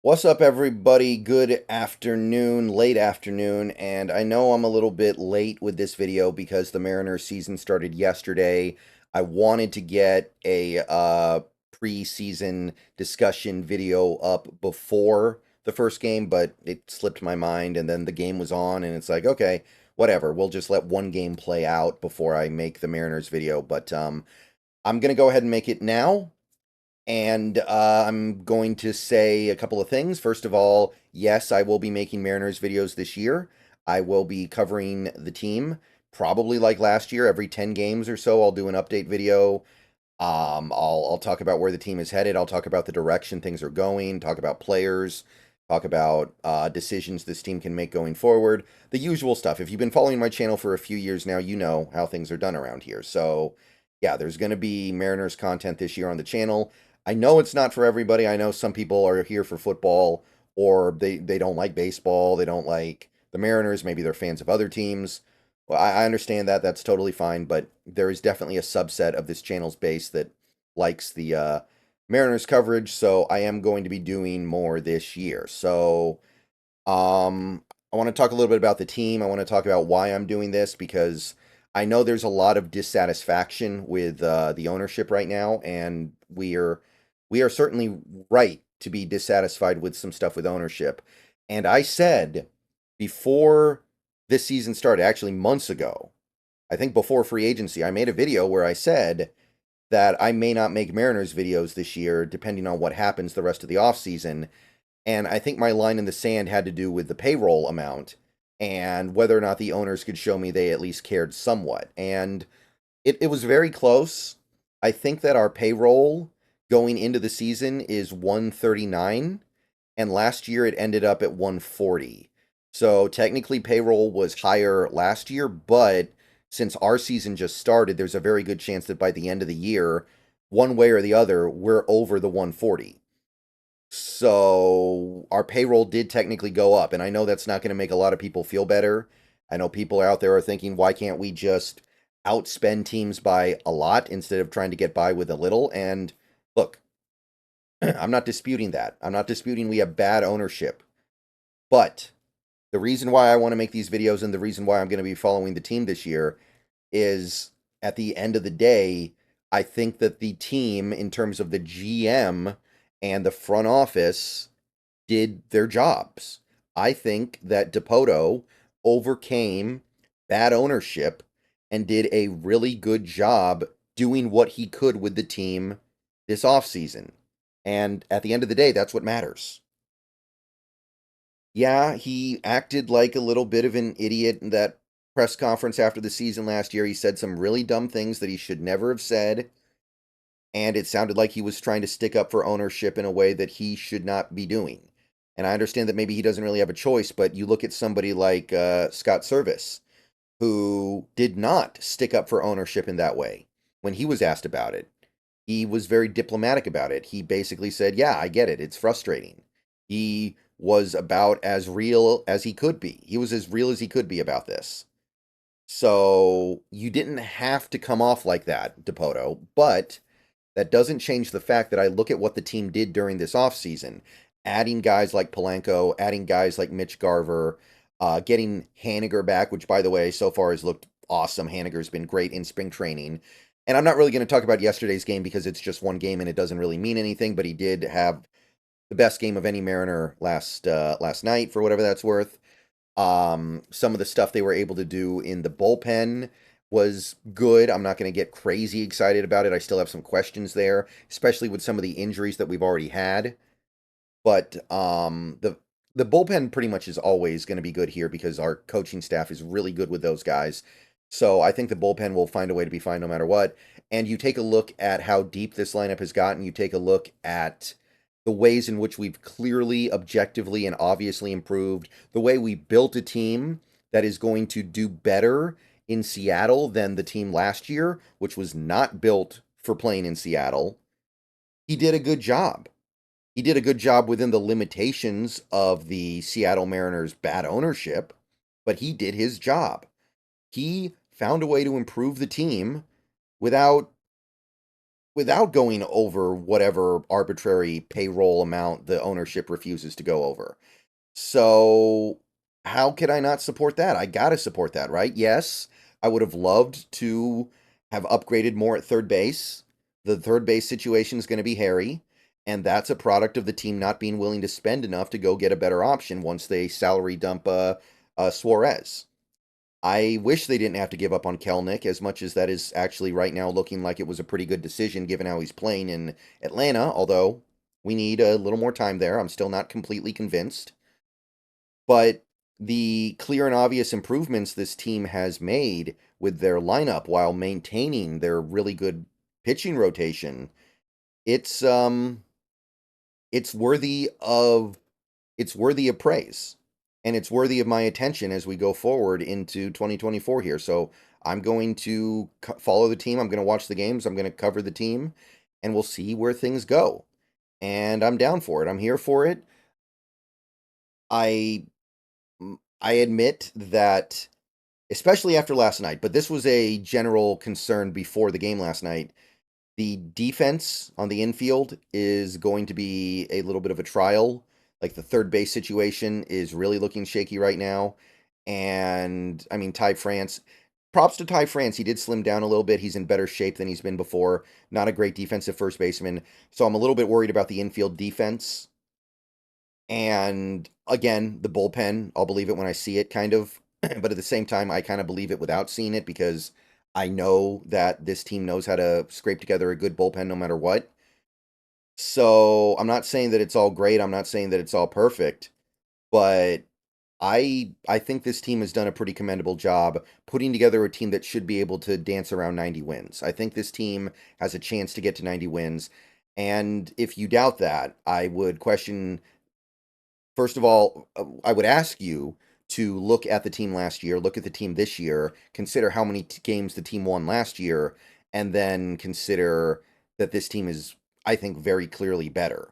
What's up, everybody? Good afternoon, late afternoon, and I know I'm a little bit late with this video because the Mariners season started yesterday. I wanted to get a preseason discussion video up before the first game, but it slipped my mind, and then the game was on, and it's like, okay, whatever. We'll just let one game play out before I make the Mariners video, but I'm gonna go ahead and make it now. And I'm going to say a couple of things. First of all, yes, I will be making Mariners videos this year. I will be covering the team, probably like last year, every 10 games or so. I'll do an update video. I'll talk about where the team is headed. I'll talk about the direction things are going, talk about players, talk about decisions this team can make going forward. The usual stuff. If you've been following my channel for a few years now, you know how things are done around here. So, yeah, there's going to be Mariners content this year on the channel. I know it's not for everybody. I know some people are here for football, or they don't like baseball. They don't like the Mariners. Maybe they're fans of other teams. Well, I understand that. That's totally fine. But there is definitely a subset of this channel's base that likes the Mariners coverage. So I am going to be doing more this year. So I want to talk a little bit about the team. I want to talk about why I'm doing this because I know there's a lot of dissatisfaction with the ownership right now, and we are certainly right to be dissatisfied with some stuff with ownership. And I said before this season started, actually months ago, I think before free agency, I made a video where I said that I may not make Mariners videos this year, depending on what happens the rest of the offseason. And I think my line in the sand had to do with the payroll amount and whether or not the owners could show me they at least cared somewhat. And it was very close. I think that our payroll going into the season is 139, and last year it ended up at 140. So technically payroll was higher last year, but since our season just started, there's a very good chance that by the end of the year, one way or the other, we're over the 140. So our payroll did technically go up, and I know that's not going to make a lot of people feel better. I know people out there are thinking, why can't we just outspend teams by a lot instead of trying to get by with a little? And look, I'm not disputing that. I'm not disputing we have bad ownership. But the reason why I want to make these videos and the reason why I'm going to be following the team this year is at the end of the day, I think that the team, in terms of the GM and the front office, did their jobs. I think that Dipoto overcame bad ownership and did a really good job doing what he could with the team this offseason. And at the end of the day, that's what matters. Yeah, he acted like a little bit of an idiot in that press conference after the season last year. He said some really dumb things that he should never have said, and it sounded like he was trying to stick up for ownership in a way that he should not be doing. And I understand that maybe he doesn't really have a choice, but you look at somebody like Scott Service, who did not stick up for ownership in that way when he was asked about it. He was very diplomatic about it. He basically said, yeah, I get it. It's frustrating. He was about as real as he could be. He was as real as he could be about this. So you didn't have to come off like that, Dipoto, but that doesn't change the fact that I look at what the team did during this offseason, adding guys like Polanco, adding guys like Mitch Garver, getting Haniger back, which, by the way, so far has looked awesome. Haniger's been great in spring training. And I'm not really going to talk about yesterday's game because it's just one game and it doesn't really mean anything, but he did have the best game of any Mariner last night, for whatever that's worth. Some of the stuff they were able to do in the bullpen was good. I'm not going to get crazy excited about it. I still have some questions there, especially with some of the injuries that we've already had. But the bullpen pretty much is always going to be good here because our coaching staff is really good with those guys. So I think the bullpen will find a way to be fine no matter what. And you take a look at how deep this lineup has gotten. You take a look at the ways in which we've clearly, objectively, and obviously improved, the way we built a team that is going to do better in Seattle than the team last year, which was not built for playing in Seattle. He did a good job. He did a good job within the limitations of the Seattle Mariners' bad ownership, but he did his job. He found a way to improve the team without without going over whatever arbitrary payroll amount the ownership refuses to go over. So, how could I not support that? I got to support that, right? Yes, I would have loved to have upgraded more at third base. The third base situation is going to be hairy, and that's a product of the team not being willing to spend enough to go get a better option once they salary dump Suarez. I wish they didn't have to give up on Kelnick as much as that is actually right now looking like it was a pretty good decision given how he's playing in Atlanta, although we need a little more time there. I'm still not completely convinced. But the clear and obvious improvements this team has made with their lineup while maintaining their really good pitching rotation, it's um it's worthy of it's worthy of praise. And it's worthy of my attention as we go forward into 2024 here. So I'm going to follow the team. I'm going to watch the games. I'm going to cover the team, and we'll see where things go. And I'm down for it. I'm here for it. I I admit that, especially after last night, but this was a general concern before the game last night. The defense on the infield is going to be a little bit of a trial. Like the third base situation is really looking shaky right now. And I mean, Ty France, props to Ty France. He did slim down a little bit. He's in better shape than he's been before. Not a great defensive first baseman. So I'm a little bit worried about the infield defense. And again, the bullpen, I'll believe it when I see it, kind of. But at the same time, I kind of believe it without seeing it because I know that this team knows how to scrape together a good bullpen no matter what. So I'm not saying that it's all great. I'm not saying that it's all perfect, but I think this team has done a pretty commendable job putting together a team that should be able to dance around 90 wins. I think this team has a chance to get to 90 wins. And if you doubt that, I would question. First of all, I would ask you to look at the team last year, look at the team this year, consider how many games the team won last year, and then consider that this team is, I think, very clearly better.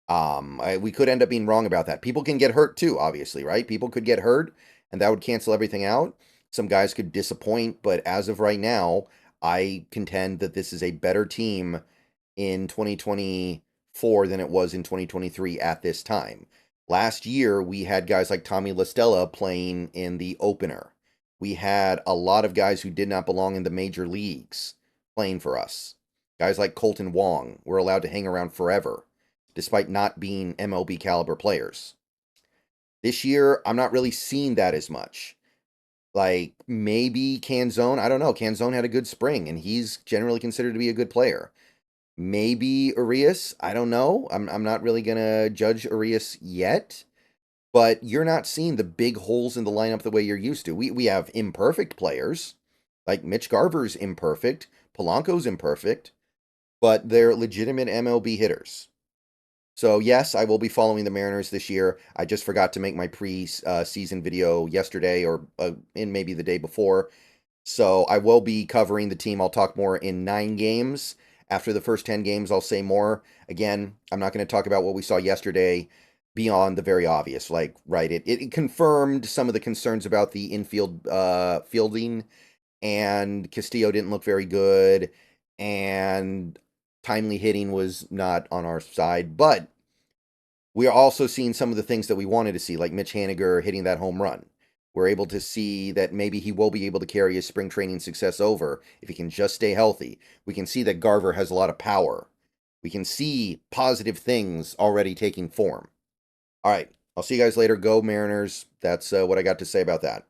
We could end up being wrong about that. People can get hurt too, obviously, right? People could get hurt, and that would cancel everything out. Some guys could disappoint, but as of right now, I contend that this is a better team in 2024 than it was in 2023 at this time. Last year, we had guys like Tommy LaStella playing in the opener. We had a lot of guys who did not belong in the major leagues playing for us. Guys like Colton Wong were allowed to hang around forever, despite not being MLB caliber players. This year, I'm not really seeing that as much. Like maybe Canzone, I don't know. Canzone had a good spring, and he's generally considered to be a good player. Maybe Urias, I don't know. I'm not really gonna judge Urias yet, but you're not seeing the big holes in the lineup the way you're used to. We have imperfect players, like Mitch Garver's imperfect, Polanco's imperfect, but they're legitimate MLB hitters. So yes, I will be following the Mariners this year. I just forgot to make my pre-season video yesterday or in maybe the day before. So I will be covering the team. I'll talk more in 9 games. After the first 10 games, I'll say more. Again, I'm not going to talk about what we saw yesterday beyond the very obvious. Like, right, it confirmed some of the concerns about the infield fielding, and Castillo didn't look very good, and timely hitting was not on our side. But we are also seeing some of the things that we wanted to see, like Mitch Haniger hitting that home run. We're able to see that maybe he will be able to carry his spring training success over if he can just stay healthy. We can see that Garver has a lot of power. We can see positive things already taking form. All right, I'll see you guys later. Go Mariners. That's what I got to say about that.